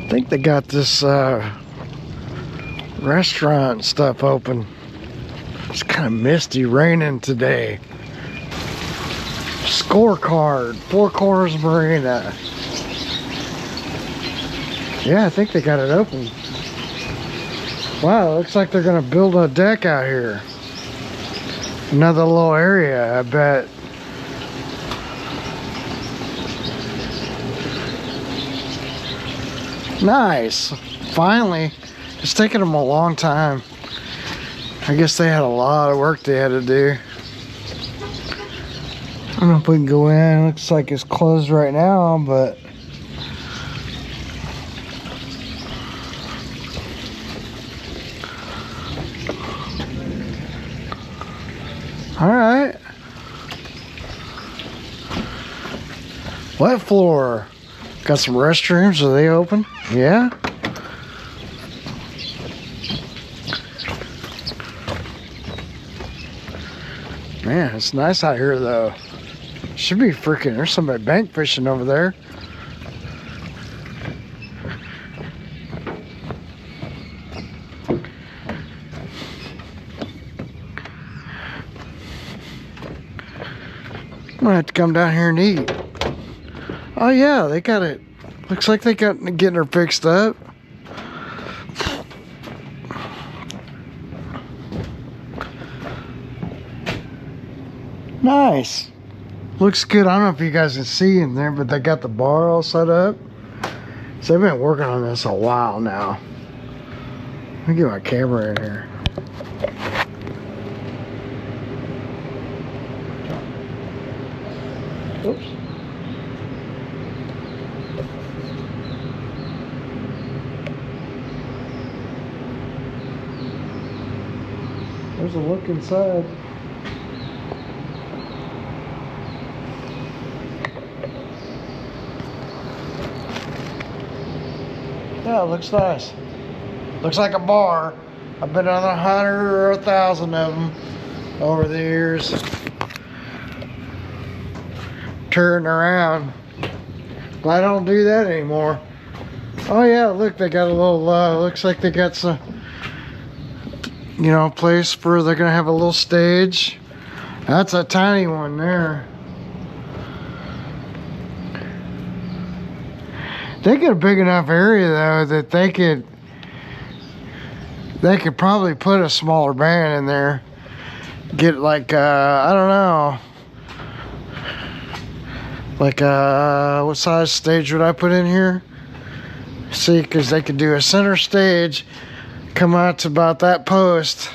I think they got this restaurant stuff open. It's kind of misty, raining today. Scorecard, Four Corners Marina. Yeah, I think they got it open. Wow, it looks like they're gonna build a deck out here. Another little area, I bet. Nice. Finally. It's taken them a long time. I guess they had a lot of work they had to do. I don't know if we can go in. It looks like it's closed right now, but all right. Wet floor. Got some restrooms. Are they open? Yeah. Man, it's nice out here though. Should be freaking, there's somebody bank fishing over there. I'm gonna have to come down here and eat. Oh yeah, they got it. Looks like they got getting her fixed up. Nice. Looks good. I don't know if you guys can see in there, but they got the bar all set up. So they've been working on this a while now. Let me get my camera in here. Oops. There's a look inside. Yeah, it looks nice. Looks like a bar. I've been on 100 or 1,000 of them over the years. Turning around. But I don't do that anymore. Oh yeah, look, they got a little, looks like they got some, you know, place where they're gonna have a little stage. That's a tiny one there. They got a big enough area though that they could probably put a smaller band in there. Get like I don't know, like what size stage would I put in here? See, because they could do a center stage, come out to about that post,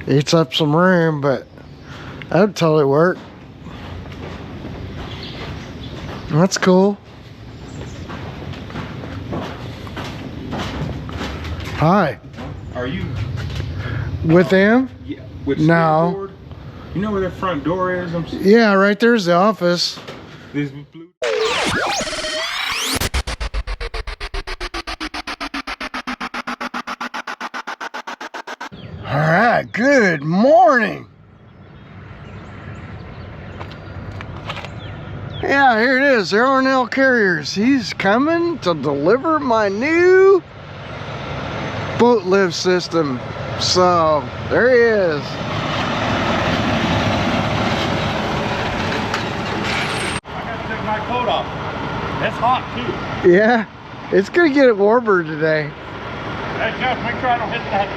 eats up some room, but that would totally work. That's cool. Hi. Are you with them? Yeah. With no. Skateboard? You know where their front door is? Yeah, right there's the office. This blue. All right. Good morning. Yeah, here it is. R&L Carriers. He's coming to deliver my new boat lift system. So there he is. I gotta take my coat off. It's hot too. Yeah, it's gonna get warmer today. Hey Jeff, make sure I don't hit that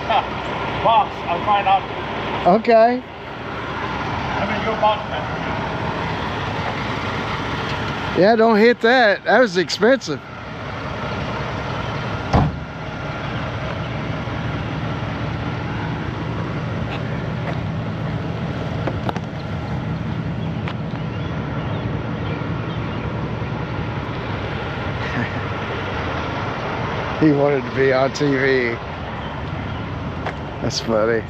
box. I'll find out. Okay. I'm gonna go box that. Yeah, don't hit that. That was expensive. He wanted to be on TV. That's funny.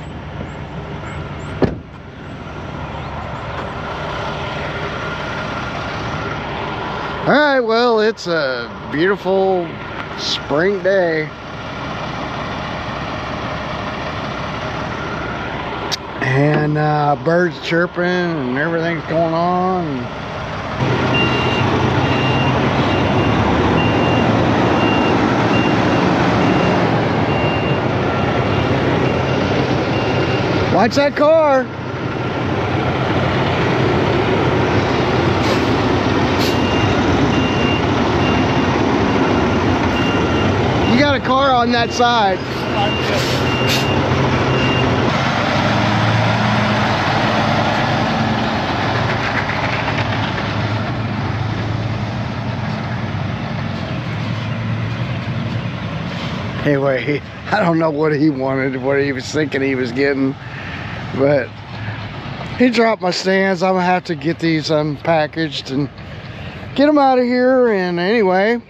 All right, well, it's a beautiful spring day. And birds chirping and everything's going on. Watch that car. You got a car on that side. Anyway, I don't know what he wanted, what he was thinking he was getting, but he dropped my stands. I'm gonna have to get these unpackaged and get them out of here. And anyway,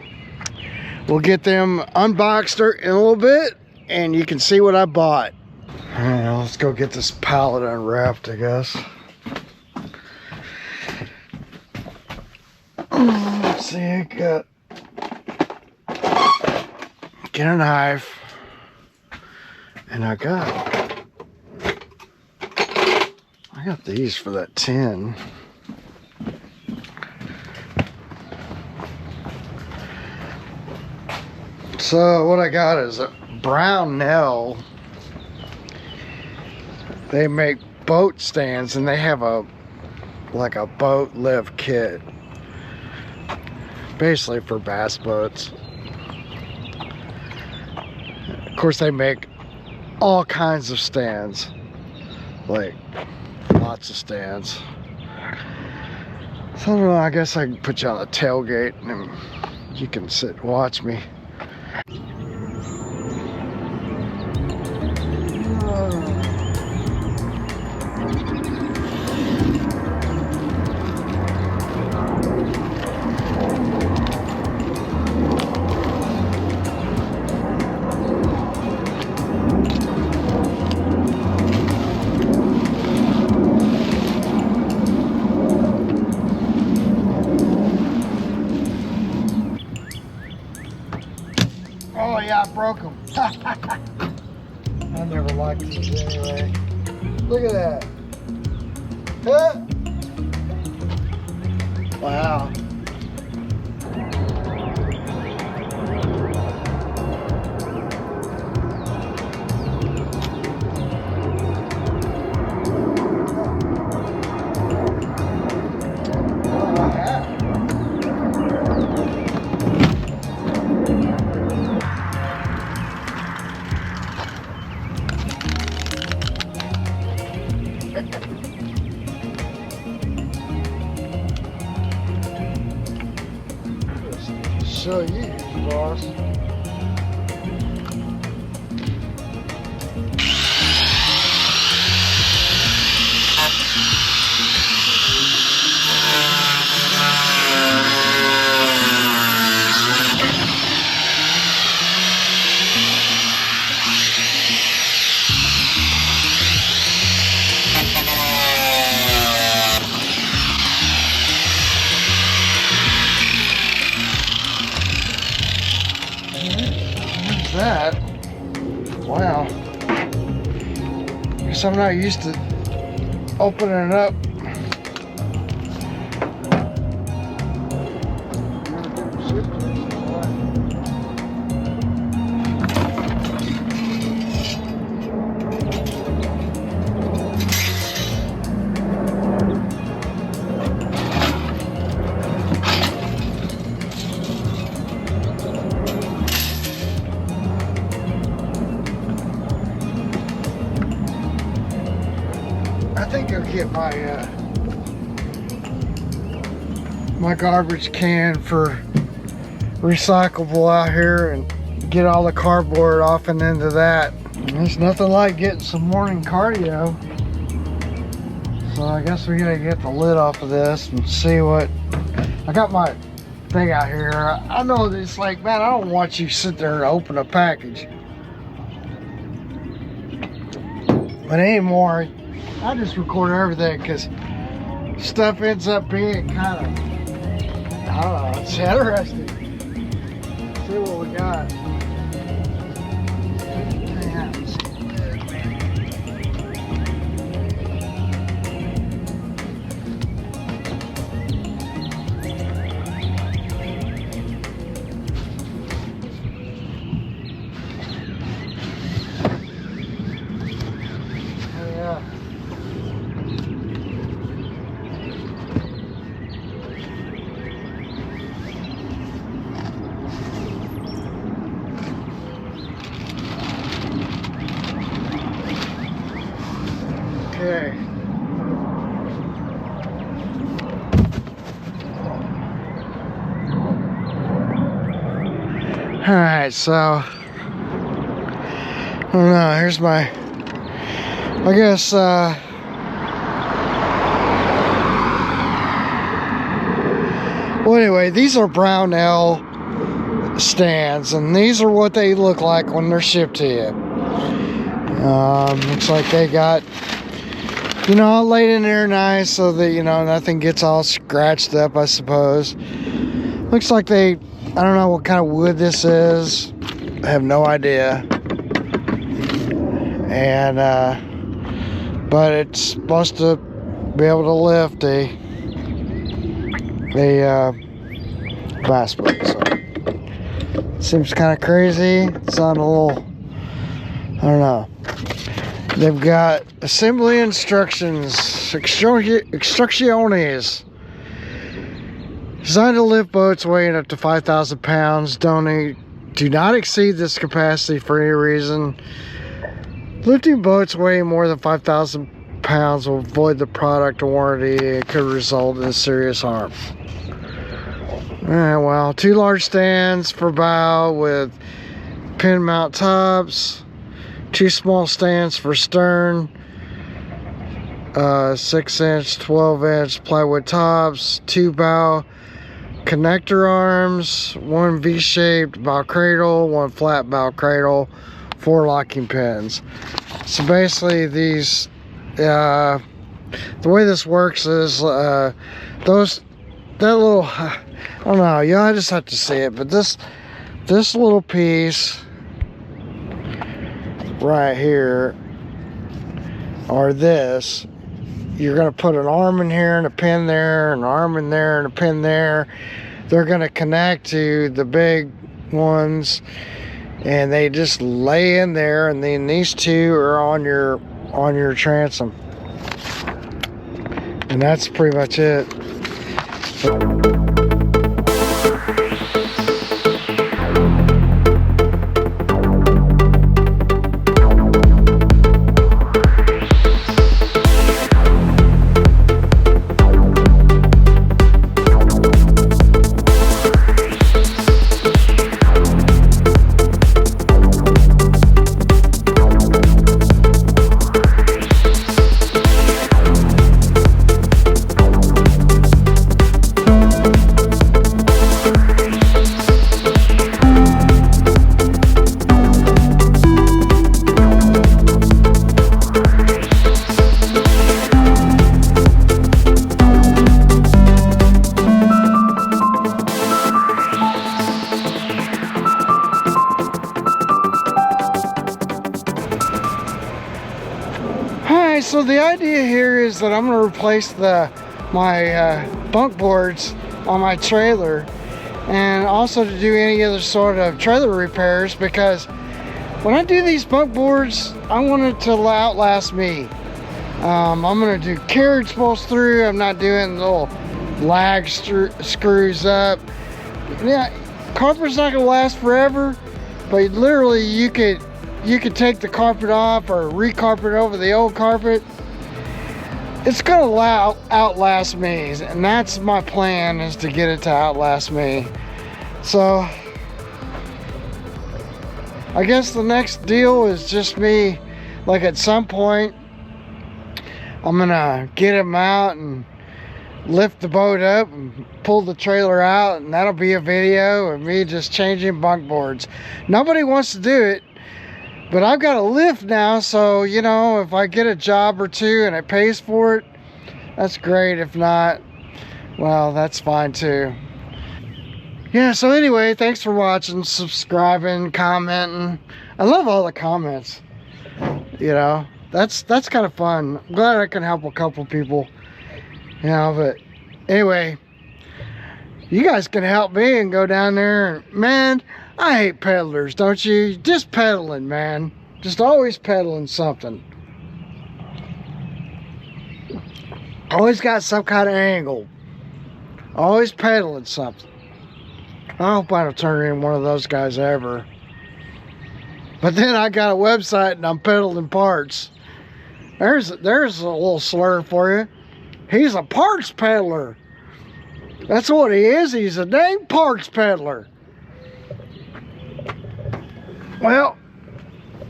we'll get them unboxed in a little bit and you can see what I bought. All right, let's go get this pallet unwrapped, I guess. Let's see, I got get a knife, and I got these for that tin. So what I got is a Brownell. They make boat stands, and they have like a boat lift kit, basically for bass boats. Of course, they make all kinds of stands, like lots of stands. So I don't know, I guess I can put you on a tailgate and you can sit and watch me. Oh yeah, I broke them. I never liked these anyway. Look at that. Huh? Wow. Show you, boss. That, wow, guess I'm not used to opening it up. I think I'll get my garbage can for recyclable out here and get all the cardboard off and into that. And there's nothing like getting some morning cardio. So I guess we gotta get the lid off of this and see what. I got my thing out here. I know it's like, man, I don't want you to sit there and open a package. But anymore, I just record everything because stuff ends up being kind of, I don't know, it's interesting. Let's see what we got. Yeah. Alright, so I don't know, here's my, I guess, well, anyway, these are Brownell stands, and these are what they look like when they're shipped to you. Looks like they got, you know, all laid in there nice so that, you know, nothing gets all scratched up, I suppose. Looks like they, I don't know what kind of wood this is. I have no idea. And, but it's supposed to be able to lift a glass plate. So seems kind of crazy. It's on a little, I don't know. They've got assembly instructions, instrucciones. Designed to lift boats weighing up to 5,000 pounds. Do not exceed this capacity for any reason. Lifting boats weighing more than 5,000 pounds will void the product warranty. It could result in serious harm. Alright, well, 2 large stands for bow with pin mount tops. 2 small stands for stern. 6-inch, 12-inch plywood tops. 2 bow connector arms, 1 V-shaped bow cradle, 1 flat bow cradle, 4 locking pins. So basically these, the way this works is that little, I don't know, yeah, I just have to see it, but this little piece right here, or this, you're going to put an arm in here and a pin there, an arm in there and a pin there. They're going to connect to the big ones, and they just lay in there, and then these 2 are on your transom, and that's pretty much it. So the idea here is that I'm going to replace my bunk boards on my trailer, and also to do any other sort of trailer repairs, because when I do these bunk boards, I want it to outlast me. I'm going to do carriage bolts through. I'm not doing little lag screws up. Yeah, carpet's not going to last forever, but literally you could take the carpet off or recarpet over the old carpet. It's gonna outlast me, and that's my plan, is to get it to outlast me. So I guess the next deal is just me, like at some point I'm gonna get him out and lift the boat up and pull the trailer out, and that'll be a video of me just changing bunk boards. Nobody wants to do it, but I've got a lift now, so, you know, if I get a job or 2 and it pays for it, that's great. If not, well, that's fine too. Yeah, so anyway, thanks for watching, subscribing, commenting. I love all the comments. You know, that's kind of fun. I'm glad I can help a couple people. You know, but anyway, you guys can help me and go down there. And, man, I hate peddlers, don't you? Just peddling, man. Just always peddling something. Always got some kind of angle. Always peddling something. I hope I don't turn into one of those guys ever. But then I got a website and I'm peddling parts. There's a little slur for you. He's a parts peddler. That's what he is. He's a dang parts peddler. Well,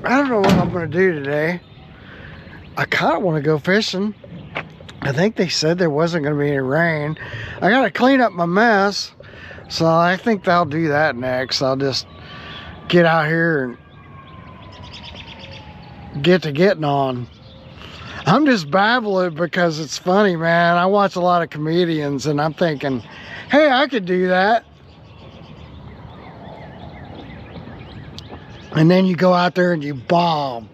I don't know what I'm going to do today. I kind of want to go fishing. I think they said there wasn't going to be any rain. I got to clean up my mess. So I think I'll do that next. I'll just get out here and get to getting on. I'm just babbling because it's funny, man. I watch a lot of comedians and I'm thinking, hey, I could do that. And then you go out there and you bomb.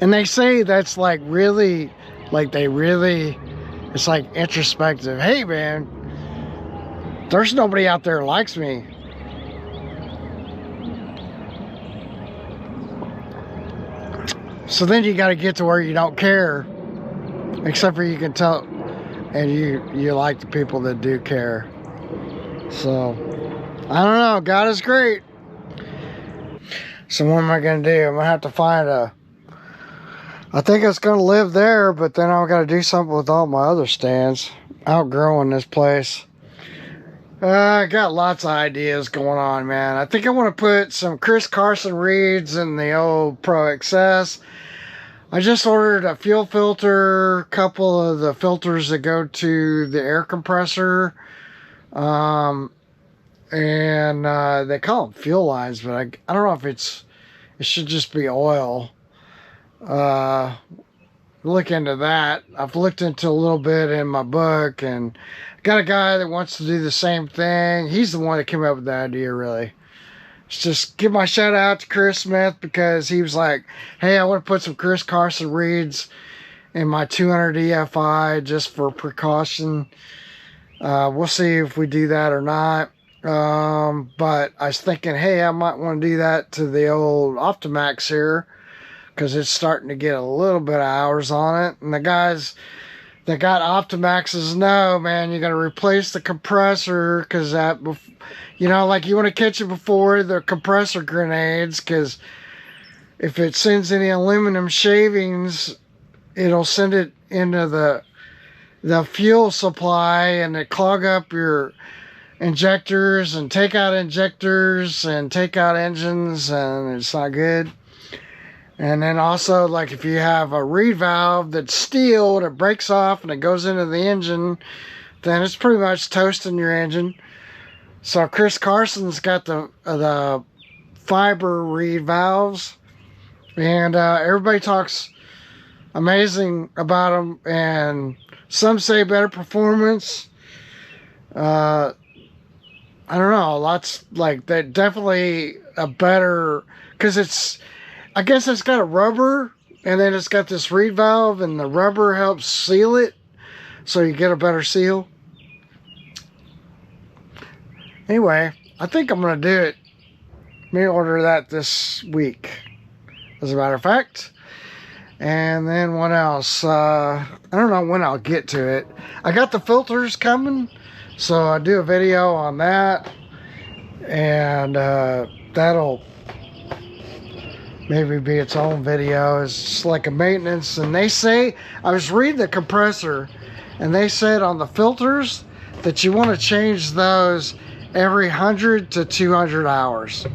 And they say that's like really, it's like introspective. Hey, man, there's nobody out there who likes me. So then you got to get to where you don't care, except for you can tell, and you like the people that do care. So I don't know. God is great. So what am I gonna do? I'm gonna have to find I think it's gonna live there, but then I've got to do something with all my other stands. Outgrowing this place. I got lots of ideas going on, man. I think I want to put some Chris Carson reeds in the old ProXs. I just ordered a fuel filter, a couple of the filters that go to the air compressor. And they call them fuel lines, but I don't know if it should just be oil. Look into that. I've looked into a little bit in my book, and got a guy that wants to do the same thing. He's the one that came up with the idea, really. Let's just give my shout out to Chris Smith, because he was like, hey, I want to put some Chris Carson reeds in my 200 EFI just for precaution. We'll see if we do that or not. But I was thinking, hey, I might want to do that to the old Optimax here, because it's starting to get a little bit of hours on it. And the guys that got Optimaxes know, man, you got to replace the compressor, because that, you know, like you want to catch it before the compressor grenades, because if it sends any aluminum shavings, it'll send it into the fuel supply, and it clog up your injectors and take out injectors and take out engines, and it's not good. And then also, like, if you have a reed valve that's steel and it breaks off and it goes into the engine, then it's pretty much toasting your engine. So Chris Carson's got the fiber reed valves, and everybody talks amazing about them, and some say better performance. I don't know, lots like that. Definitely a better, because I guess it's got a rubber, and then it's got this reed valve, and the rubber helps seal it, so you get a better seal. Anyway, I think I'm going to do it. May order that this week, as a matter of fact. And then what else? I don't know when I'll get to it. I got the filters coming, so I'll do a video on that. And that'll maybe be its own video. It's just like a maintenance. And they say, I was reading the compressor, and they said on the filters that you want to change those every 100 to 200 hours.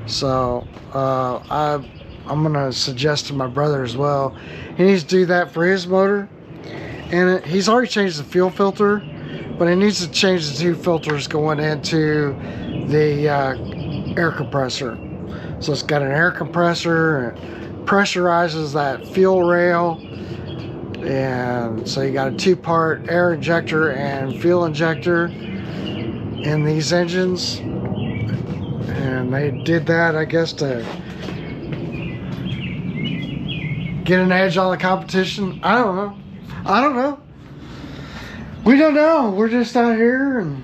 So I'm gonna suggest to my brother as well. He needs to do that for his motor, and he's already changed the fuel filter, but he needs to change the two filters going into the air compressor. So it's got an air compressor, and pressurizes that fuel rail, and so you got a two-part air injector and fuel injector in these engines. And they did that, I guess, to get an edge on the competition. I don't know. We don't know. We're just out here, and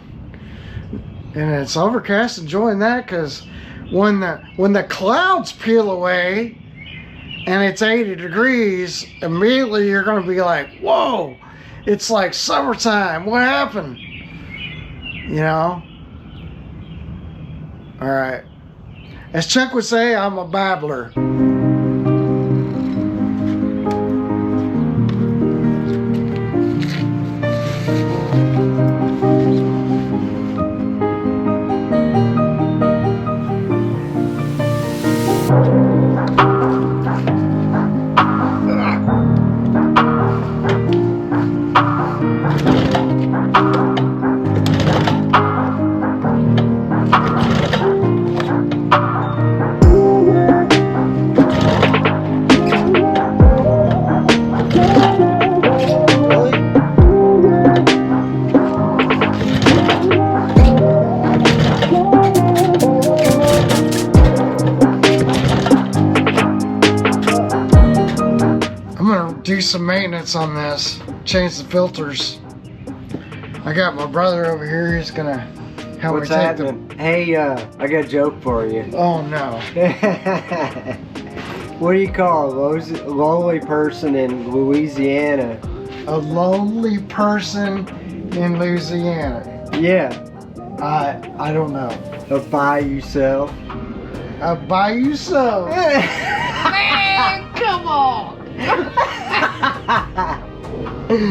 it's overcast, enjoying that, because when the clouds peel away and it's 80 degrees, immediately you're going to be like, whoa, it's like summertime. What happened? You know? All right. As Chuck would say, I'm a babbler. do some maintenance on this, change the filters. I got my brother over here. He's gonna help What's me take happening? Hey, I got a joke for you. Oh no. What do you call a lonely person in Louisiana? A lonely person in Louisiana. Yeah. I don't know. A buy yourself. By yourself. Man, come on!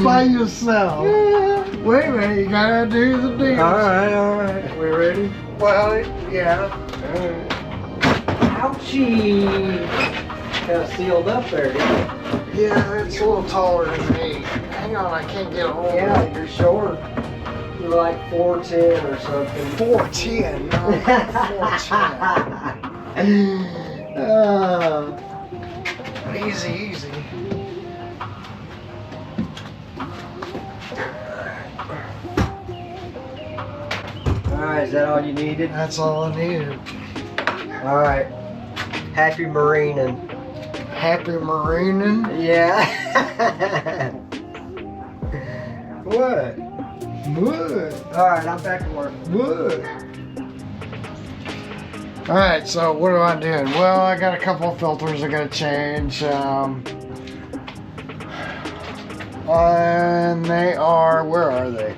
By yourself. Wait a minute, you gotta do the deal. Alright. We ready? Well, yeah. Ouchie! Kind of sealed up there, didn't it? Yeah, it's a little taller than me. Hang on, I can't get a hold of Yeah, it. you're short. You're like 4'10" or something. 410. No, 410. Easy. Alright, is that all you needed? That's all I needed. Alright. Happy marining. Happy marine. Yeah. What? Wood. Alright, I'm back to work. Wood. Alright, so what am I doing? Well, I got a couple of filters I gotta change. And they are, where are they?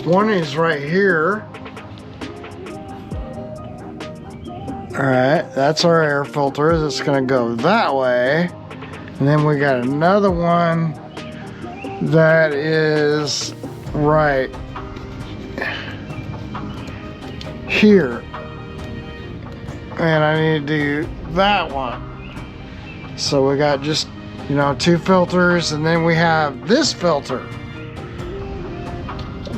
One is right here. Alright, that's our air filter that's gonna go that way. And then we got another one that is right here. And I need to do that one. So we got just, you know, two filters, and then we have this filter.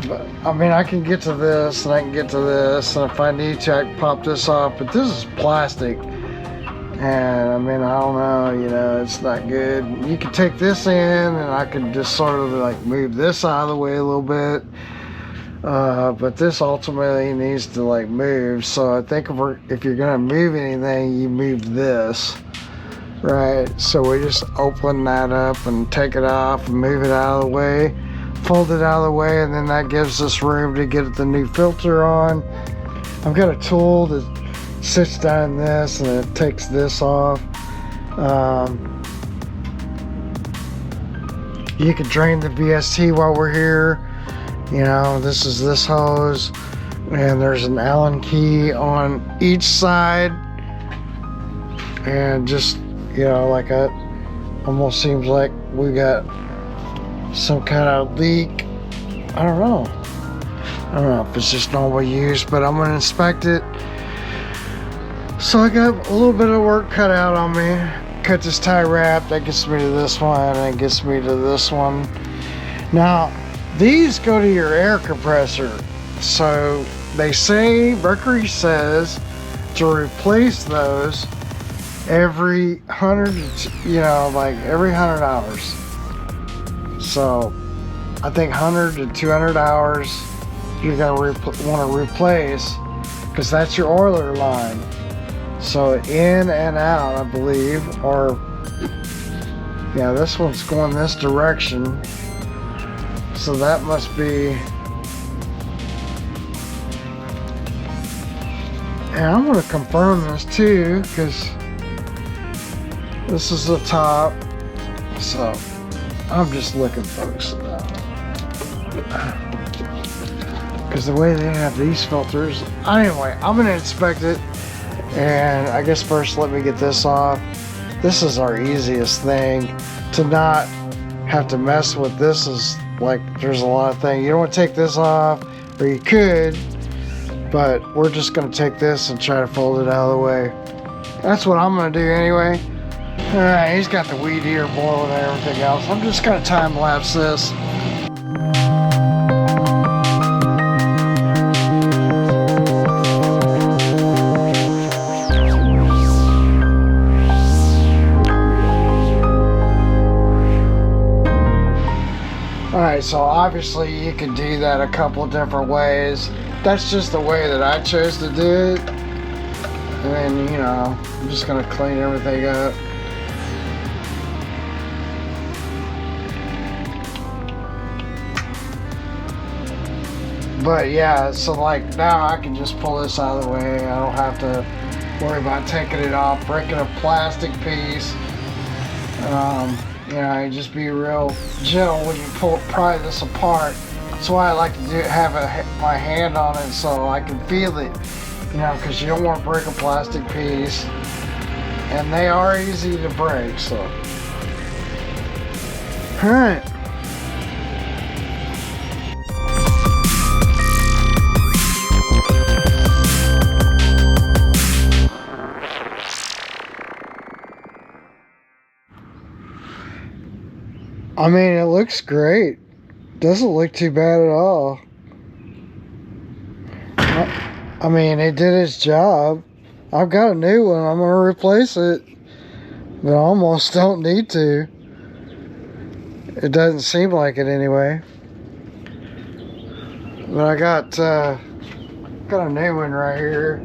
But, I mean, I can get to this, and I can get to this, and if I need to, I can pop this off, but this is plastic. And I mean, I don't know, you know, it's not good. You can take this in, and I can just sort of like move this out of the way a little bit. But this ultimately needs to like move. So I think if you're gonna move anything, you move this, right? So we just open that up and take it off and move it out of the way, fold it out of the way, and then that gives us room to get the new filter on. I've got a tool that sits down in this and it takes this off. You can drain the VST while we're here. You know, this is this hose, and there's an Allen key on each side, and just, you know, like a, almost seems like we got some kind of leak. I don't know if it's just normal use, but I'm gonna inspect it. So I got a little bit of work cut out on me. Cut this tie wrap, that gets me to this one, and it gets me to this one. Now, these go to your air compressor. So they say, Mercury says, to replace those every 100, you know, like every 100 hours. So I think 100 to 200 hours you're gonna want to replace, because that's your oiler line. So in and out, I believe, or yeah, this one's going this direction. So that must be, and I'm going to confirm this too, because this is the top. So I'm just looking, folks, because the way they have these filters. Anyway, I'm going to inspect it, and I guess first let me get this off. This is our easiest thing to not have to mess with. This is like, there's a lot of things. You don't want to take this off, or you could, but we're just going to take this and try to fold it out of the way. That's what I'm going to do anyway. Alright, he's got the weed eater blowing and everything else. I'm just going to time lapse this. Alright, so obviously you can do that a couple of different ways. That's just the way that I chose to do it. And then, you know, I'm just going to clean everything up. But yeah, so like now I can just pull this out of the way. I don't have to worry about taking it off, breaking a plastic piece. You know, you just be real gentle when you pry this apart. That's why I like to have my hand on it so I can feel it. You know, because you don't want to break a plastic piece, and they are easy to break. So, all right. I mean, it looks great. Doesn't look too bad at all. I mean, it did its job. I've got a new one. I'm going to replace it. But I almost don't need to. It doesn't seem like it anyway. But I got a new one right here.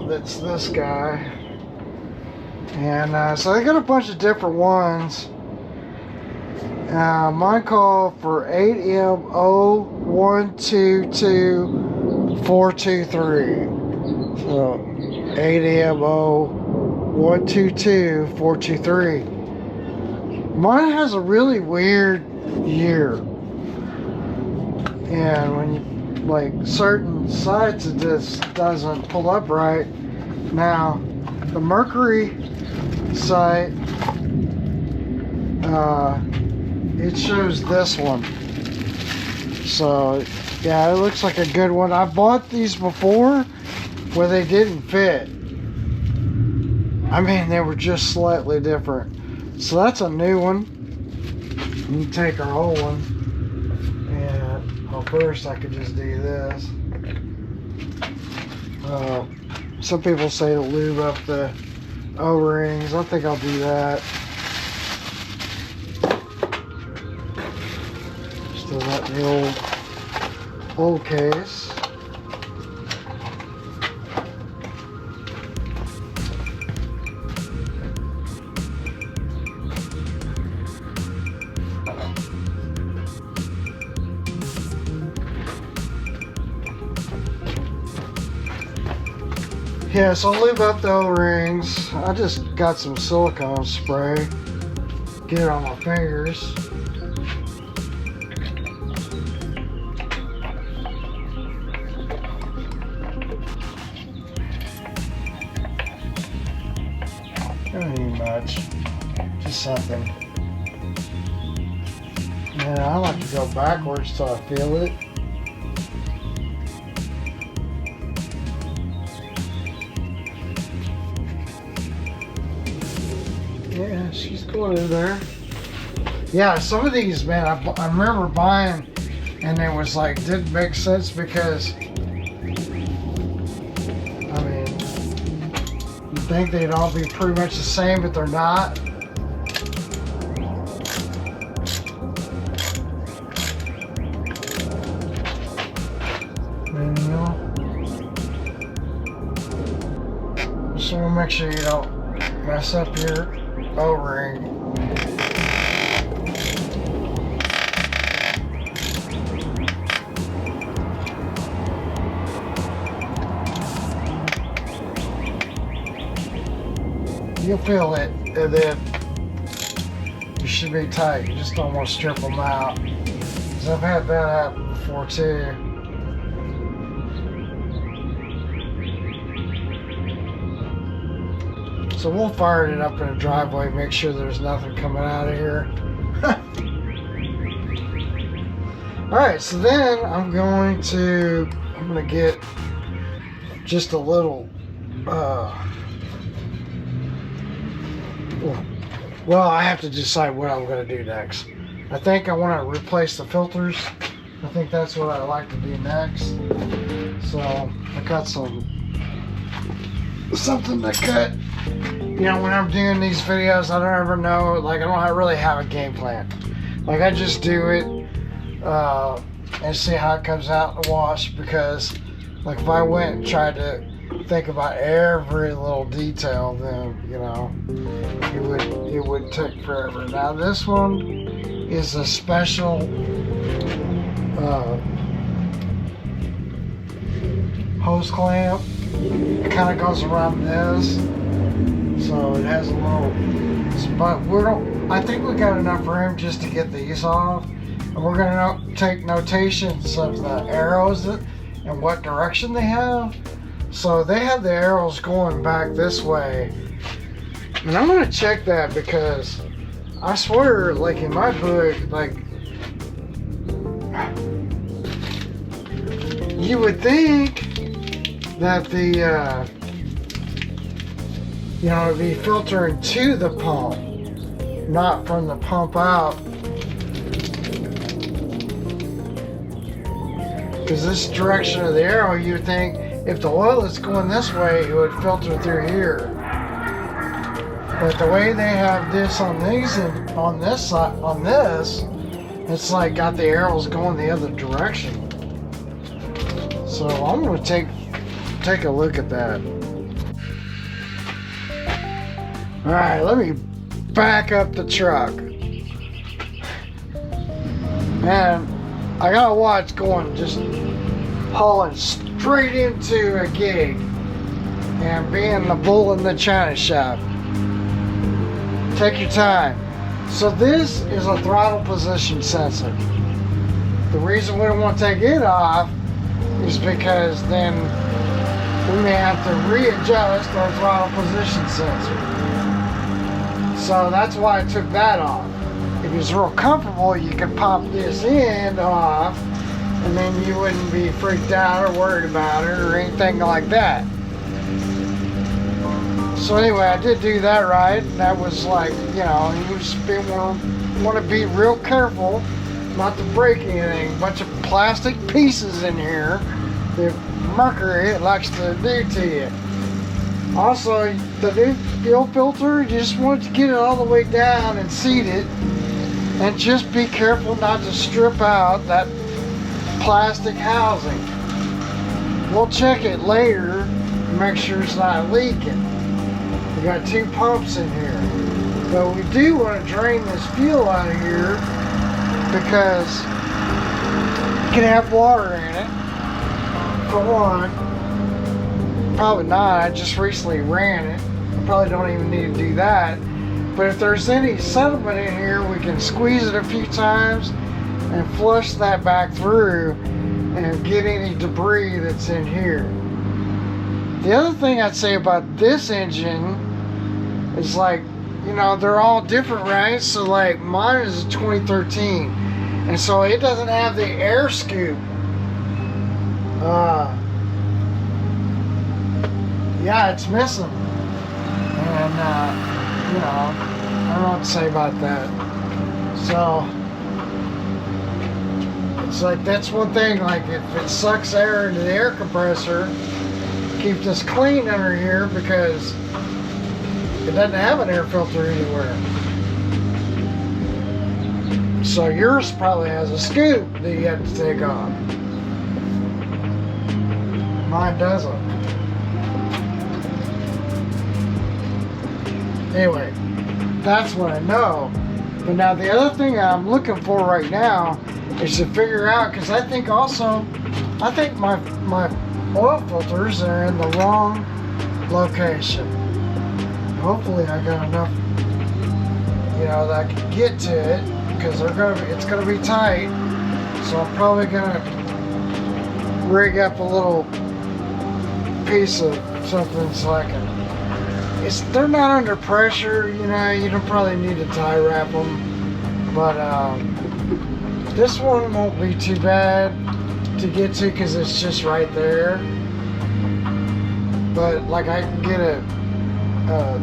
That's this guy. And so I got a bunch of different ones. Mine called for 8M0122-423. So 8M0122-423. Mine has a really weird year. And when you, like, certain sites, it just doesn't pull up right. Now, the Mercury site, it shows this one. So yeah, it looks like a good one. I bought these before where they didn't fit. I mean, they were just slightly different. So that's a new one. You take our old one, and well, first I could just do this. Some people say to lube up the O-rings. I think I'll do that. Still got the old case. Yeah, so I'll lube up the O-rings. I just got some silicone spray. Get it on my fingers. Don't need much. Just something. Man, I like to go backwards till I feel it. Yeah, she's going in there. Yeah, some of these, man, I remember buying, and it was like, didn't make sense because, I mean, you think they'd all be pretty much the same, but they're not. Manual. Just want to make sure you don't mess up your O-ring. You'll feel it, and then you should be tight. You just don't want to strip them out. Because I've had that happen before too. So we'll fire it up in a driveway, make sure there's nothing coming out of here. Alright, so then I'm gonna get just a little, well, I have to decide what I'm gonna do next. I think I want to replace the filters. I think that's what I like to do next. So I got something to cut. You know, when I'm doing these videos, I don't ever know, like, I don't really have a game plan. Like, I just do it and see how it comes out in the wash, because, like, if I went and tried to think about every little detail, then, you know, it would take forever. Now, this one is a special hose clamp. It kind of goes around this, so it has a little. But I think we got enough room just to get these off, and we're gonna take notations of the arrows and what direction they have. So they have the arrows going back this way, and I'm gonna check that because I swear, like in my book, like you would think that the you know, it'd be filtering to the pump, not from the pump out. Because this direction of the arrow, you would think if the oil is going this way, it would filter through here. But the way they have this on these and on this side, on this, it's like got the arrows going the other direction. So I'm gonna take a look at that. All right, let me back up the truck. Man, I got a watch going, just hauling straight into a gig and being the bull in the china shop. Take your time. So this is a throttle position sensor. The reason we don't want to take it off is because then we may have to readjust our throttle position sensor. So that's why I took that off. If it's real comfortable, you can pop this end off, and then you wouldn't be freaked out or worried about it or anything like that. So anyway, I did do that right, and that was like, you know, you just want to be real careful not to break anything. A bunch of plastic pieces in here that Mercury likes to do to you. Also, the new fuel filter, you just want to get it all the way down and seat it, and just be careful not to strip out that plastic housing. We'll check it later and make sure it's not leaking. We got 2 pumps in here, but we do want to drain this fuel out of here because it can have water in it, for one. Probably not, I just recently ran it. I probably don't even need to do that. But if there's any sediment in here, we can squeeze it a few times and flush that back through and get any debris that's in here. The other thing I'd say about this engine is, like, you know, they're all different, right? So like mine is a 2013, and so it doesn't have the air scoop. Yeah, it's missing. And you know, I don't know what to say about that. So it's like, that's one thing, like if it sucks air into the air compressor, keep this clean under here because it doesn't have an air filter anywhere. So yours probably has a scoop that you have to take off. Mine doesn't. Anyway, that's what I know. But now the other thing I'm looking for right now is to figure out, because I think my oil filters are in the wrong location. Hopefully I got enough, you know, that I can get to it, because it's gonna be tight. So I'm probably gonna rig up a little piece of something so I can. They're not under pressure, you know. You don't probably need to tie wrap them, but this one won't be too bad to get to because it's just right there. But like I can get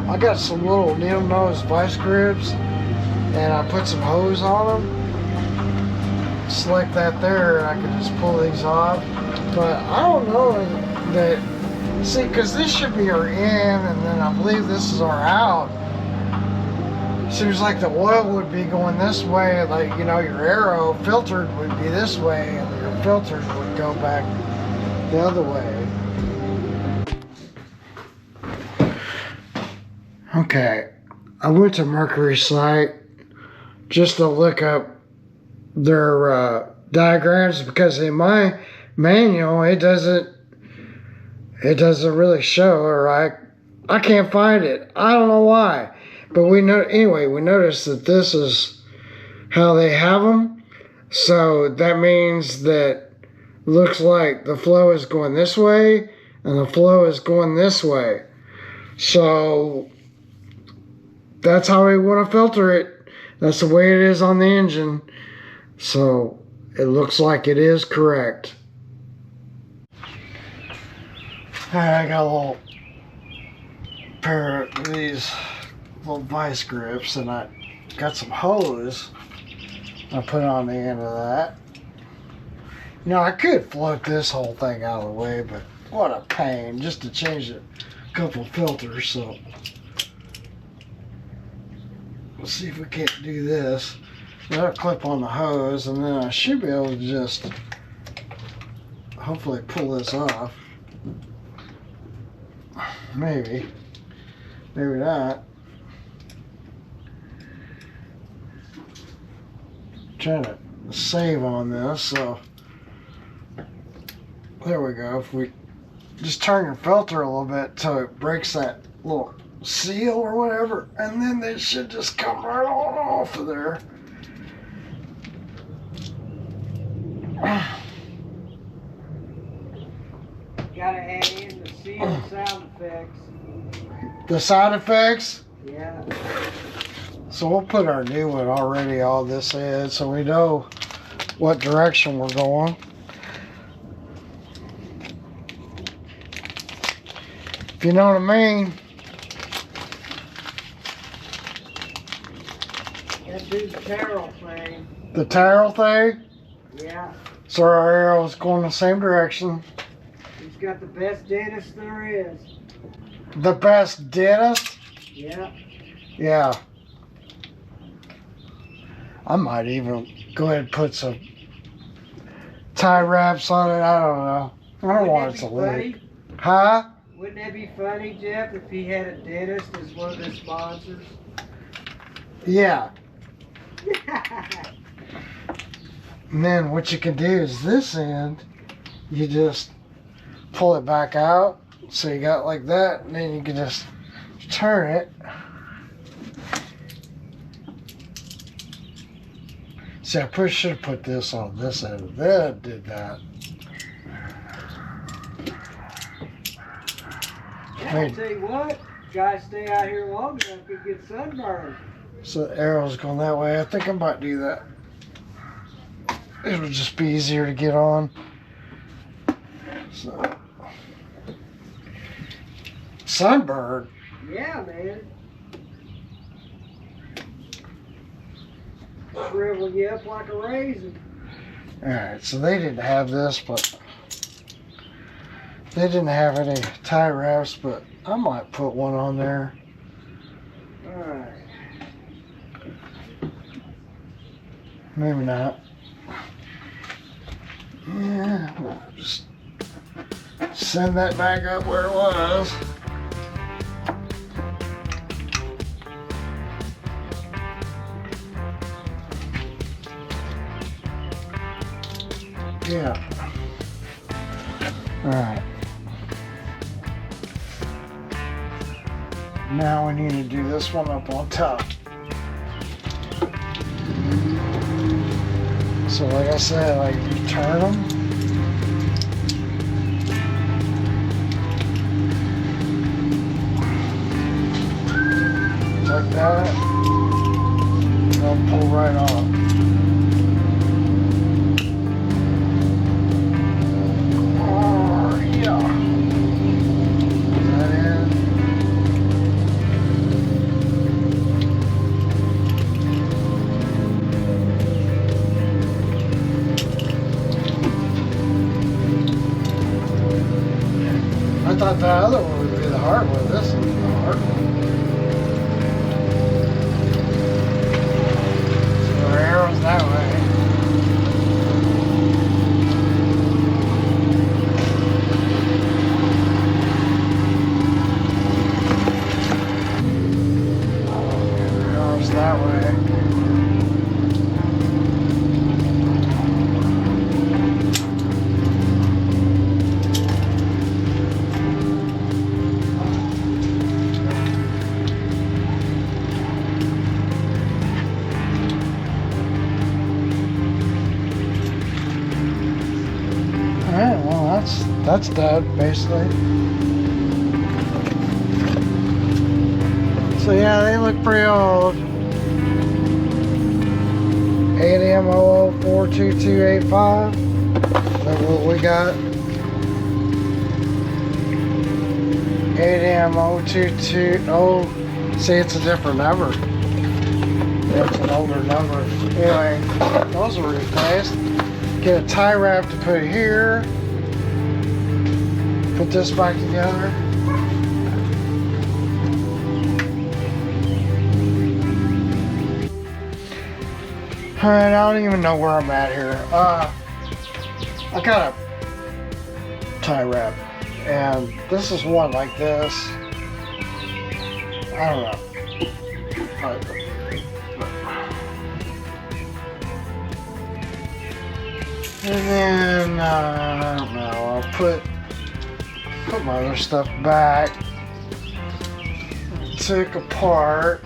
I got some little needle nose vice grips, and I put some hose on them. Select that there, and I can just pull these off. But I don't know that. See, because this should be our in, and then I believe this is our out. Seems like the oil would be going this way, like, you know, your arrow filtered would be this way, and your filters would go back the other way. Okay, I went to Mercury's site just to look up diagrams, because in my manual it doesn't really show, or I can't find it. I don't know why, but we noticed that this is how they have them. So that means that looks like the flow is going this way and the flow is going this way. So that's how we want to filter it. That's the way it is on the engine. So it looks like it is correct. I got a little pair of these little vice grips, and I got some hose I put on the end of that. Now I could float this whole thing out of the way, but what a pain just to change a couple filters. So let's see if we can't do this. That'll clip on the hose, and then I should be able to just hopefully pull this off. Maybe not. Trying to save on this, so there we go. If we just turn your filter a little bit till it breaks that little seal or whatever, and then they should just come right on off of there. Gotta add in the seal sound effects. The sound effects? Yeah. So we'll put our new one already on this end so we know what direction we're going. If you know what I mean. Gotta do the tarot thing. The tarot thing? Yeah. So our arrow's going the same direction. He's got the best dentist there is. The best dentist? Yeah. Yeah. I might even go ahead and put some tie wraps on it. I don't know. I don't want it to leak. Huh? Wouldn't that be funny, Jeff, if he had a dentist as one of his sponsors? Yeah. And then what you can do is this end, you just pull it back out. So you got like that, and then you can just turn it. See, I should have put this on this end. Then I did that. Yeah, I'll tell you what, guys stay out here long enough to get sunburned. So the arrow's going that way. I think I might do that. It'll just be easier to get on. So sunburn. Yeah, man. Shrivel you up like a raisin. Alright, so they didn't have this, but they didn't have any tie wraps, but I might put one on there. Alright. Maybe not. Yeah, we'll just send that back up where it was. Yeah. Alright. Now we need to do this one up on top. So like I said, like you turn them. Like that. And they'll pull right off. I thought that other one would be the hard one. This is the hard one. So our arrow's that way. Arrow's that way. that's dead basically. So yeah, they look pretty old. ADM00-42285. That's what we got. ADM022. Oh, see, it's a different number. It's an older number. Anyway, those are replaced. Get a tie wrap to put here. Put this back together. Alright, I don't even know where I'm at here. I got a tie wrap, and this is one like this. I don't know. And then I don't know. I'll put my other stuff back. Took apart.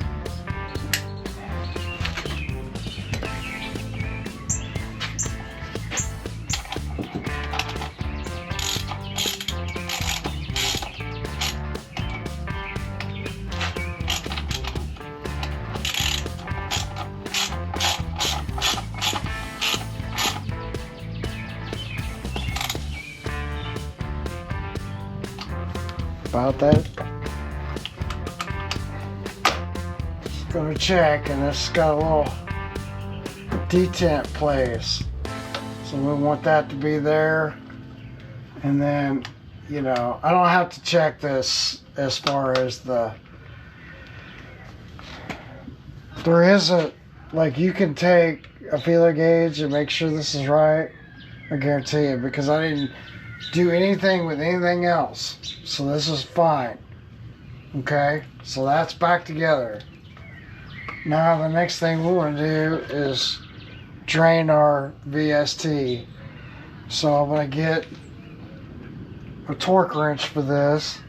About that. Just gonna check, and it's got a little detent place, so we want that to be there. And then, you know, I don't have to check this as far as there isn't, like, you can take a feeler gauge and make sure this is right. I guarantee you, because I didn't do anything with anything else, so this is fine. Okay, so that's back together. Now the next thing we want to do is drain our VST. So I'm going to get a torque wrench for this.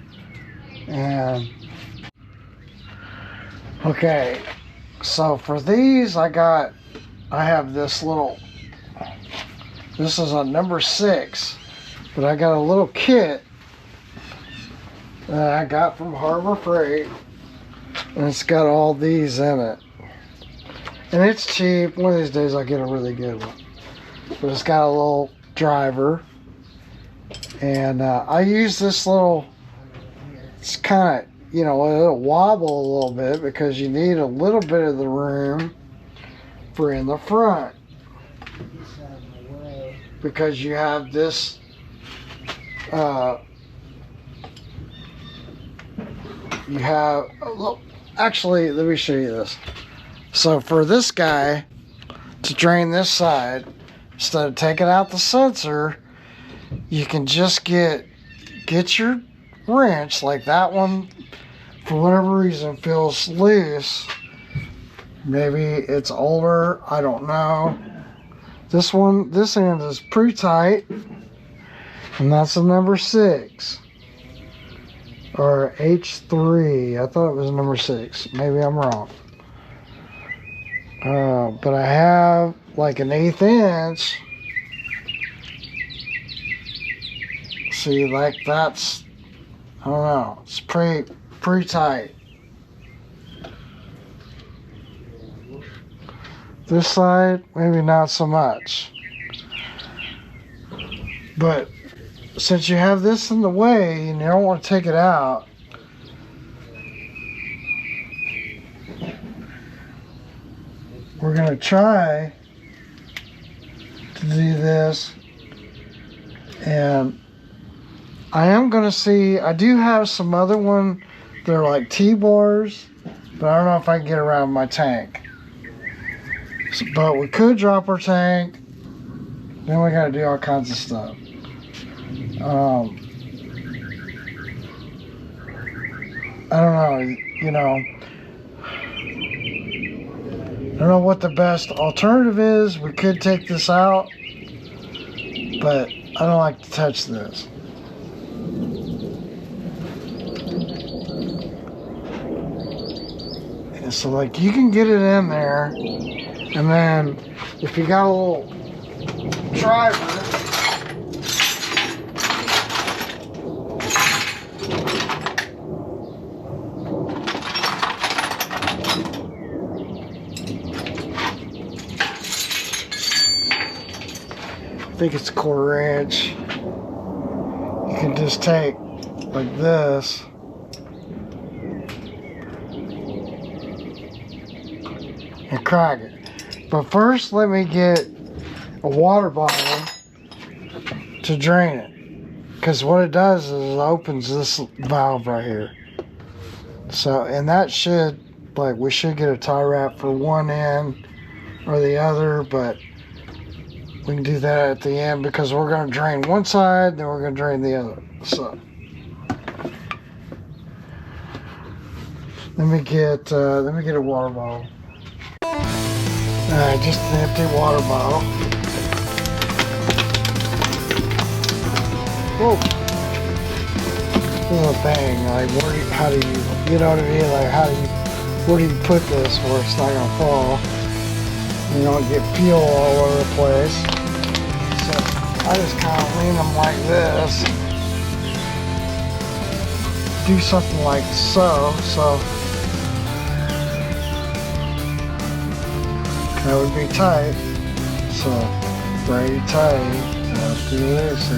And okay, so for these I have this little, this is a number 6. But I got a little kit that I got from Harbor Freight, and it's got all these in it. And it's cheap. One of these days I'll get a really good one. But it's got a little driver. And I use this little, it's kind of, you know, it'll wobble a little bit because you need a little bit of the room for in the front. Because you have this you have, actually, let me show you this. So for this guy to drain this side, instead of taking out the sensor, you can just get your wrench, like that one, for whatever reason, feels loose. Maybe it's older, I don't know. This one, this end is pretty tight. And that's the number 6. Or H3. I thought it was number 6. Maybe I'm wrong. But I have like an 1/8 inch. See, like that's, I don't know. It's pretty tight. This side, maybe not so much. But since you have this in the way and you don't want to take it out, we're going to try to do this. And I am going to see, I do have some other one, they're like T-bars, but I don't know if I can get around my tank. So, but we could drop our tank, then we got to do all kinds of stuff. I don't know, you know, I don't know what the best alternative is. We could take this out, but I don't like to touch this. And so like you can get it in there, and then if you got a little driver, I think it's 1/4 inch. You can just take like this and crack it. But first, let me get a water bottle to drain it. Because what it does is it opens this valve right here. So, and that should, like, we should get a tie wrap for one end or the other, but we can do that at the end because we're going to drain one side, then we're going to drain the other. So, let me get a water bottle. Alright, just an empty water bottle. Whoa. This is a thing, like, how do you know what I mean? Like, where do you put this where it's not gonna fall? You don't get fuel all over the place. So, I just kind of lean them like this. Do something like so. That would be tight. So, very tight. Let's do this.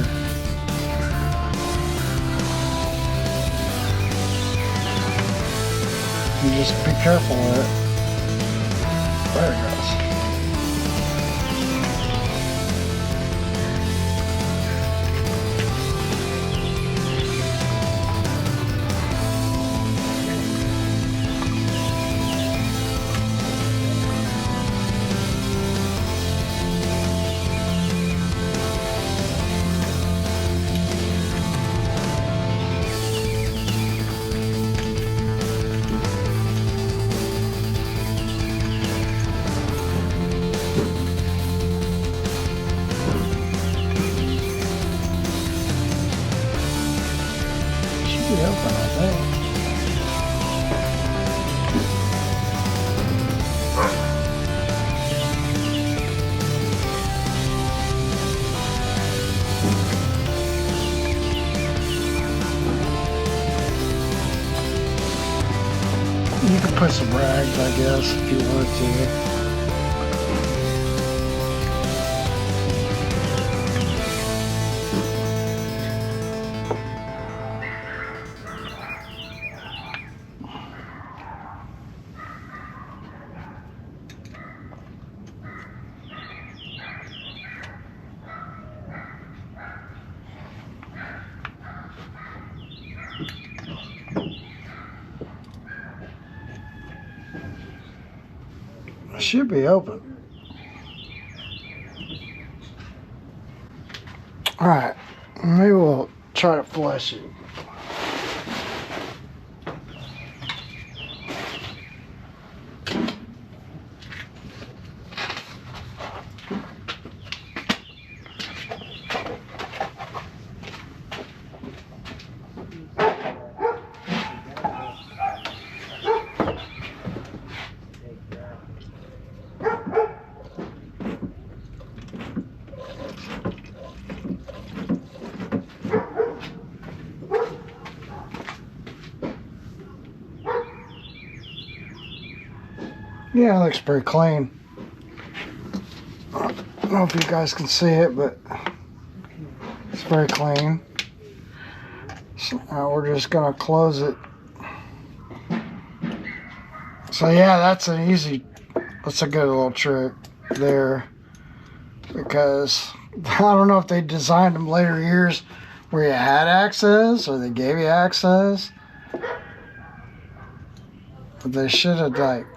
You just be careful with it. There it goes. You can put some rags, I guess, if you want to. It should be open. Alright, maybe we'll try to flush it. Yeah, it looks pretty clean. I don't know if you guys can see it, but it's very clean. So now we're just gonna close it. So yeah, that's a good little trick there, because I don't know if they designed them later years where you had access or they gave you access, but they should have, like,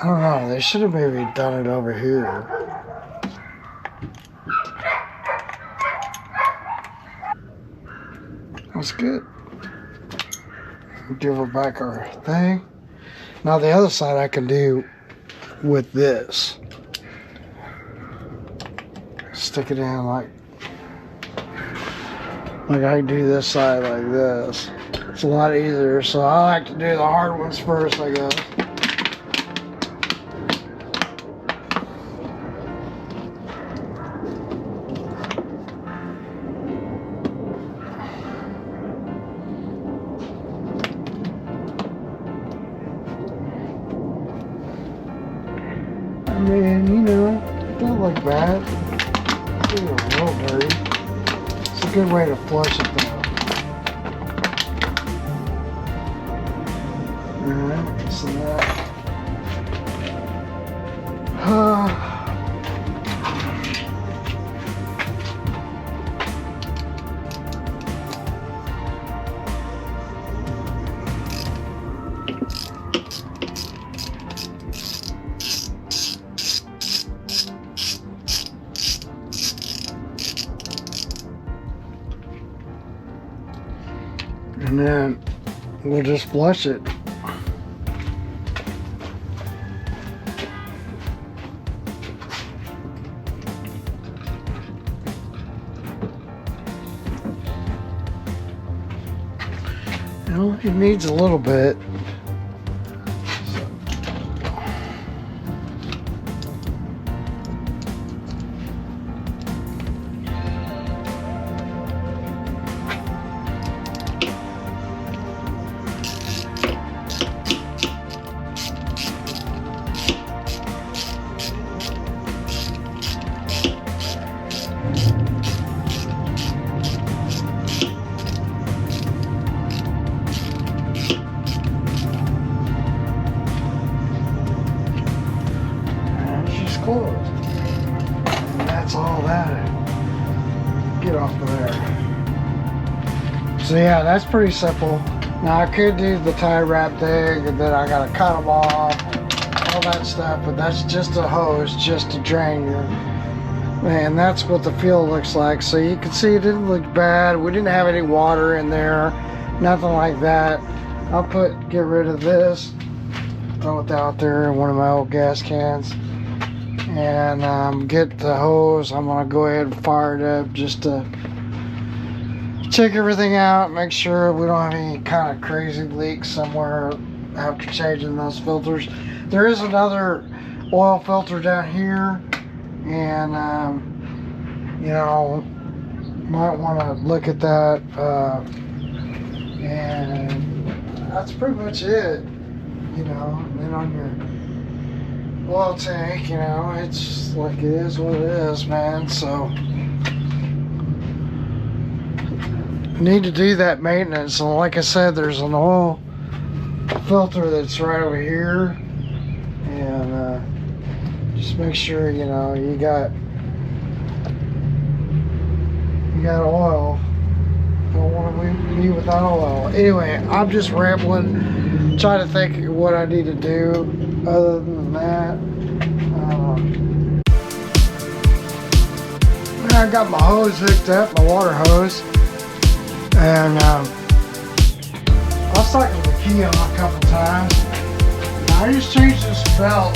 I don't know, they should have maybe done it over here. That's good. Give her back our thing. Now the other side I can do with this. Stick it in like I can do this side like this. It's a lot easier, so I like to do the hard ones first, I guess. I mean, you know, it doesn't look bad. It's a little dirty. It's a good way to flush it though. Alright, so that. And then we'll just flush it. You know, it needs a little bit. Closed. And that's all that. Get off of there. So yeah, that's pretty simple. Now I could do the tie wrap thing and then I gotta cut them off, all that stuff, but that's just a hose just to drain your. And that's what the fuel looks like. So you can see it didn't look bad. We didn't have any water in there, nothing like that. I'll get rid of this, throw it out there in one of my old gas cans. And get the hose. I'm gonna go ahead and fire it up just to check everything out, make sure we don't have any kind of crazy leaks somewhere after changing those filters. There is another oil filter down here, and you know, might want to look at that. And that's pretty much it. You know, and then on your oil tank, you know, it's like it is what it is, man. So I need to do that maintenance. And like I said, there's an oil filter that's right over here, and just make sure, you know, you got oil. Don't want to be without oil. Anyway, I'm just rambling, trying to think of what I need to do other than that. I got my hose hooked up, my water hose, and I'll cycle the key on a couple times. Now, I just changed this belt,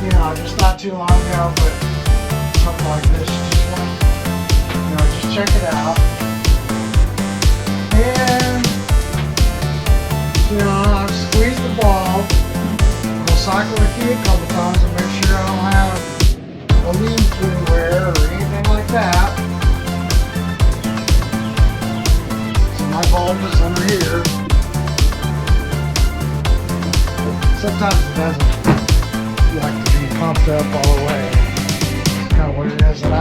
you know, just not too long ago, but something like this. Just check it out. And, you know, I'll squeeze the ball. I'll cycle the key a couple times and make sure I don't have a leak anywhere or anything like that. So my bulb is under here. Sometimes it doesn't like to be pumped up all the way. That's kind of what it is. And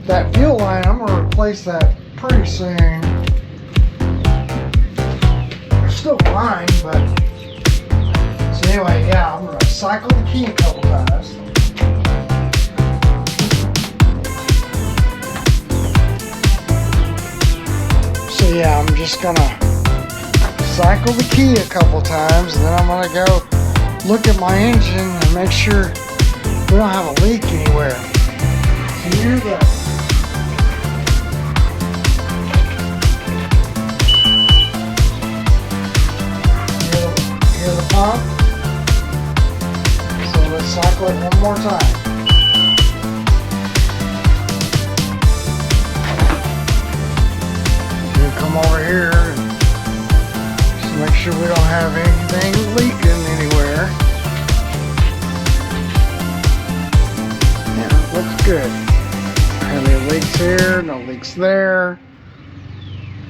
that fuel line, I'm going to replace that pretty soon. It's still fine, but so anyway, yeah, I'm going to cycle the key a couple times. So yeah, I'm just going to cycle the key a couple times, and then I'm going to go look at my engine and make sure we don't have a leak anywhere. So here's the pump. So let's cycle it one more time. Then come over here and just make sure we don't have anything leaking anywhere. Yeah, looks good. Have any leaks here? No leaks there.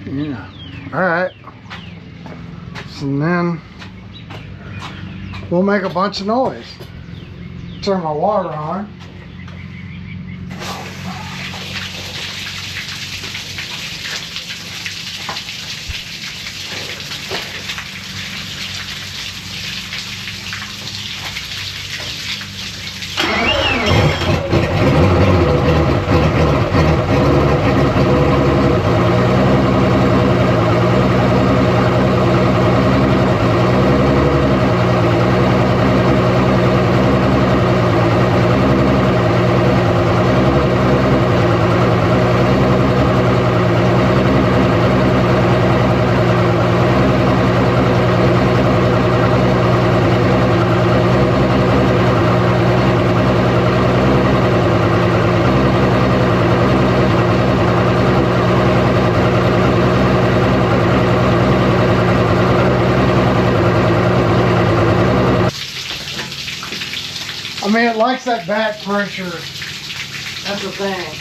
Yeah. All right. So then we'll make a bunch of noise. turn my water on. I mean, it likes that back pressure. That's the thing.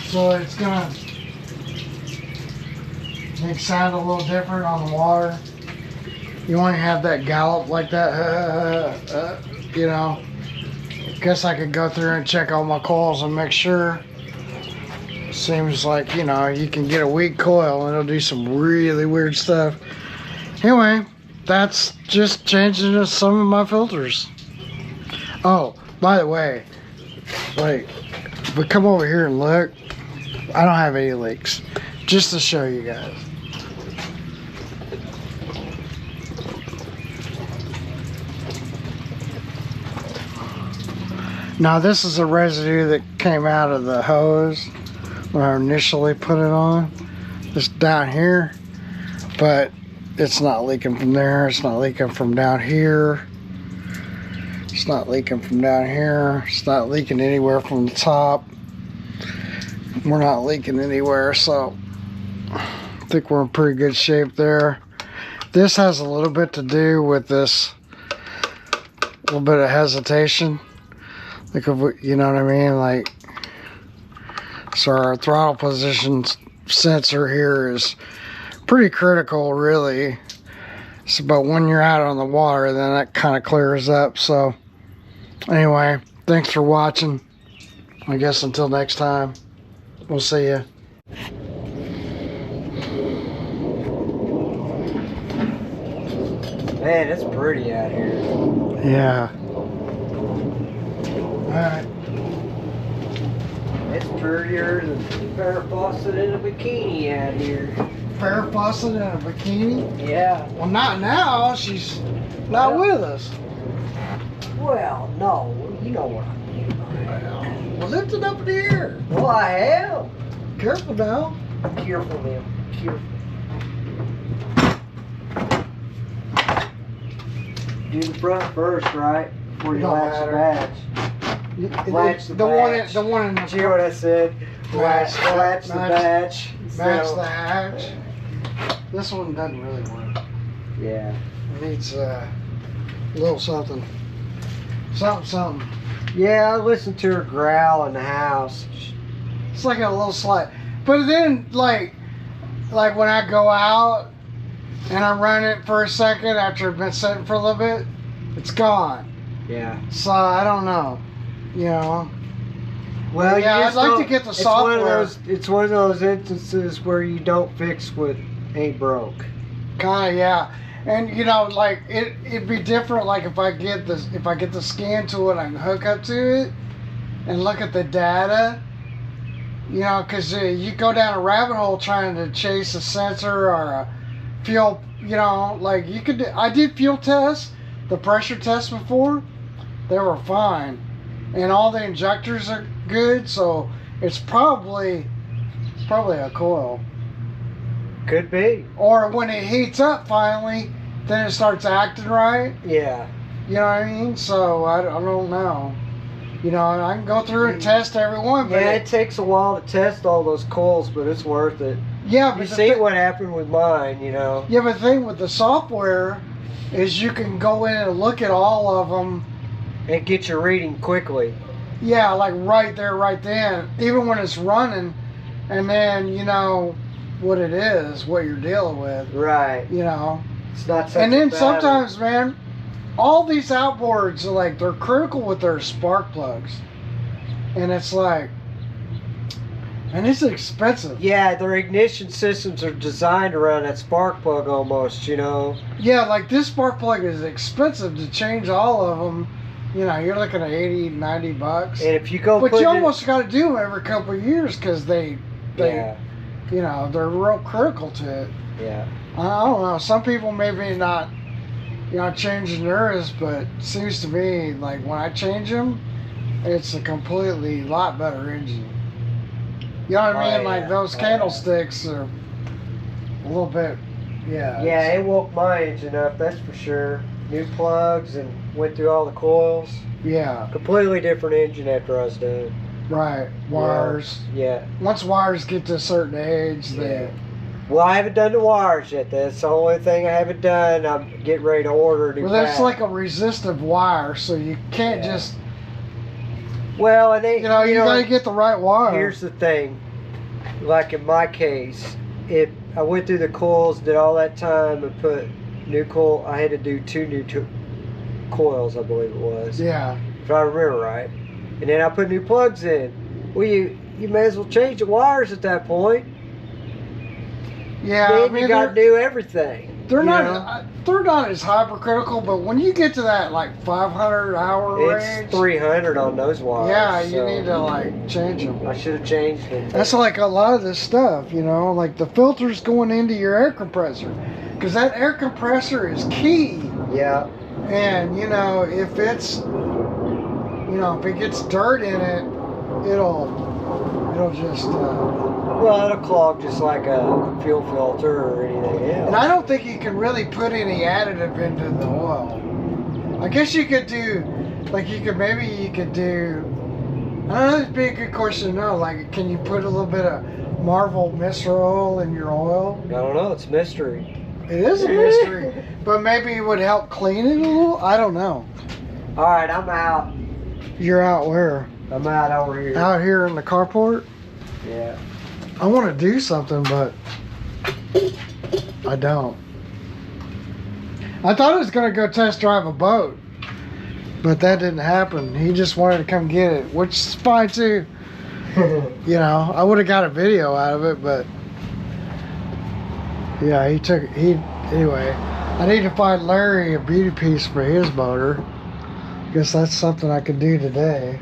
So it's gonna make sound a little different on the water. You want to have that gallop like that, you know. Guess I could go through and check all my coils and make sure. Seems like, you know, you can get a weak coil and it'll do some really weird stuff. Anyway, that's just changing some of my filters. Oh, by the way, like, if we come over here and look, I don't have any leaks. Just to show you guys. Now this is a residue that came out of the hose when I initially put it on. Just down here, but it's not leaking from there. It's not leaking from down here. It's not leaking from down here. It's not leaking anywhere from the top. We're not leaking anywhere, so I think we're in pretty good shape there. This has a little bit to do with this little bit of hesitation. Like, you know what I mean? Like, so our throttle position sensor here is pretty critical, really. So, but when you're out on the water, then that kind of clears up. So anyway, thanks for watching. I guess until next time, we'll see ya. Man, it's pretty out here. Yeah. Alright. It's prettier than Farrah Fawcett in a bikini out here. Farrah Fawcett in a bikini? Yeah. Well, not now. She's not with us. Well, no, you know what I mean. Well, lift it up in the air. Well, I am. Careful now. Careful, man. Careful. Do the front first, right? Before you Don't latch the matter. batch. Latch the batch. The one in the Did you hear what I said? Latch the batch. Match So- the hatch. This one doesn't really work. Yeah. It needs a little something. Something. Yeah, I listened to her growl in the house. It's like a little slide. But then, like when I go out and I run it for a second after it's been sitting for a little bit, it's gone. Yeah. So I don't know. You know. Well, yeah, you I'd just like don't- to get the it's software. It's one of those instances where you don't fix what ain't broke. Kinda, yeah. And you know, like it'd be different. Like if I get the scan tool and I can hook up to it and look at the data, you know, because you go down a rabbit hole trying to chase a sensor or a fuel. You know, like you could. I did fuel tests, the pressure tests before. They were fine, and all the injectors are good. So it's probably a coil. Could be. Or when it heats up finally, then it starts acting right. Yeah. You know what I mean? So I don't know. You know, I can go through and test every one. But Yeah, it takes a while to test all those coils, but it's worth it. yeah, You but the see thi- what happened with mine, you know. yeah, but the thing with the software is you can go in and look at all of them. And get your reading quickly. Yeah, like right there, right then. Even when it's running, and then you know what it is, what you're dealing with. Right. You know. It's not such And a then battle. sometimes, man, all these outboards are like, they're critical with their spark plugs. And it's like, and it's expensive. Yeah, their ignition systems are designed around that spark plug almost, you know. Yeah, like this spark plug is expensive to change all of them. You know, you're looking at 80, 90 bucks. And if you go But put you it- almost got to do them every couple of years because they, yeah, you know, they're real critical to it. yeah. I don't know. Some people maybe not, you know, changing theirs, but it seems to me like when I change them, it's a completely lot better engine. You know what I mean? Oh, Like yeah. those Oh, candlesticks are a little bit, yeah. Yeah, it woke my engine up, that's for sure. New plugs and went through all the coils. Yeah, Completely different engine after I was done. right. Wires. Yeah. Once wires get to a certain age, Yeah. they. Well, I haven't done the wires yet. That's the only thing I haven't done. I'm getting ready to order a new Well, that's pack. like a resistive wire, so you can't Yeah. just, Well, and they, you know, you gotta get the right wire. Here's the thing. Like in my case, if I went through the coils, did all that time and put new coil, I had to do two new coils, I believe it was. Yeah. If I remember right. And then I put new plugs in. Well, you may as well change the wires at that point. Yeah, Then I mean, you got to do everything. they're you not know? they're not as hypercritical, but when you get to that like 500 hour It's range, 300 on those wires. yeah, you so need to like change them. I should have changed it. That's like a lot of this stuff, you know, like the filters going into your air compressor, because that air compressor is key. Yeah. And you know, if it's, you know, if it gets dirt in it, it'll just. Well, it'll clog just like a fuel filter or anything else. And I don't think you can really put any additive into the oil. I guess you could do, like you could do, I don't know, it'd be a good question to know, like can you put a little bit of Marvel Mist Oil in your oil? I don't know. It's a mystery. It is a mystery, but maybe it would help clean it a little? I don't know. All right, I'm out. You're out where? I'm out over here. Out here in the carport? Yeah. I want to do something, but I don't. I thought I was going to go test drive a boat, but that didn't happen. He just wanted to come get it, which is fine too. You know, I would have got a video out of it, but yeah, anyway, I need to find Larry a beauty piece for his motor. Guess that's something I could do today.